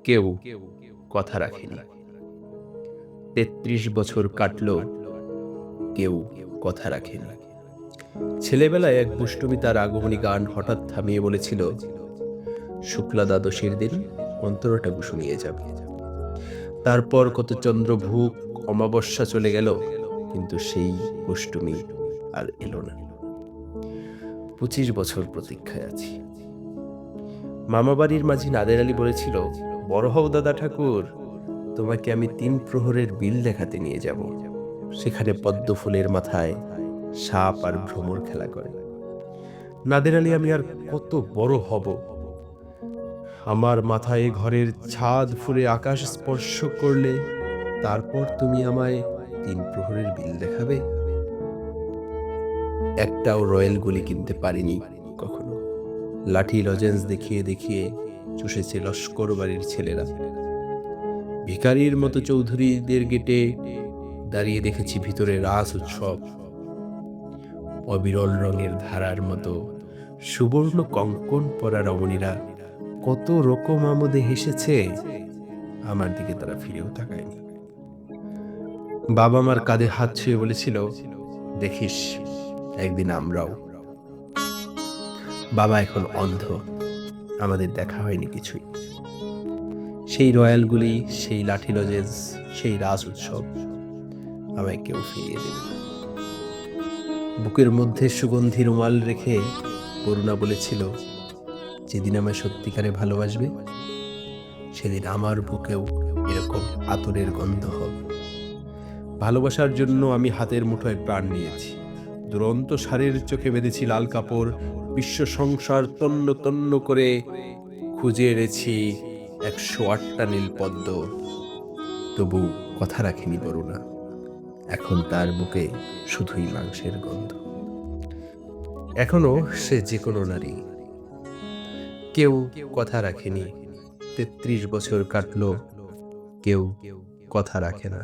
কেউ কথা রাখেনি। ৩৩ বছর কাটলো, কেউ কথা রাখেনি। ছেলেবেলায় এক দুষ্টুমি তার আগমনী গান হঠাৎ থামিয়ে বলেছিল, শুক্লা দ্বাদশীর দিন অন্তরটা শুনিয়ে যাবে। তারপর কত চন্দ্রভুক অমাবস্যা চলে গেল, কিন্তু সেই অষ্টমী আর এলো না। ২৫ বছর প্রতীক্ষায় আছি। মামাবাড়ির মাঝি নাদের আলী বলেছিল, বড় হও দাদা ঠাকুর, তোমাকে আমি ৩ প্রহরের বিল দেখাতে নিয়ে যাব। সেখানে পদ্ম ফুলের মাথায় সাপ আর ভ্রমর খেলা করে। নাদের আলী, আমি আর কত বড় হব? আমার মাথায় ঘরের ছাদ ফুরে আকাশ স্পর্শ করলে তারপর তুমি আমায় ৩ প্রহরের বিল দেখাবে? একটাও রয়্যাল গুলি কিনতে পারিনি কখনো। লাঠি লজেন্স দেখিয়ে দেখিয়ে চুষেছে লস্কর বাড়ির ছেলেরা। ভিখারির মতো চৌধুরীদের গেটে দাঁড়িয়ে দেখেছি ভিতরে রাস উৎসব। অবিরল রঙের ধারার মতো সুবর্ণ কঙ্কন পরা রমণীরা কত রকম আমোদে হেসেছে, আমার দিকে তারা ফিরেও তাকায়নি। বাবা আমার কাঁধে হাত ছুঁয়ে বলেছিল, দেখিস একদিন আমরাও। বাবা এখন অন্ধ, আমাদের দেখা হয়নি কিছুই। সেই রয়্যালগুলি, সেই লাঠি লজেন্স, সেই রাস উৎসব আমায় কেউ ফিরিয়ে দেবে না। বুকের মধ্যে সুগন্ধি রুমাল রেখে করুণা বলেছিল, যেদিন আমায় সত্যিকারে ভালোবাসবে সেদিন আমার বুকেও এরকম আতরের গন্ধ হবে। ভালোবাসার জন্য আমি হাতের মুঠোয় প্রাণ নিয়েছি। দুরন্ত সারের চোখে বেঁধেছি লাল কাপড়, বিশ্ব সংসার তন্ন তন্ন করে খুঁজে এনেছি ১০৮টা নীলপদ্ম, তবু কথা রাখেনি বরুণা। এখন তার বুকে শুধুই মাংসের গন্ধ। এখনো সে যে কোনো নারী। কেউ কথা রাখেনি। ৩৩ বছর কাটলো, কেউ কথা রাখে না।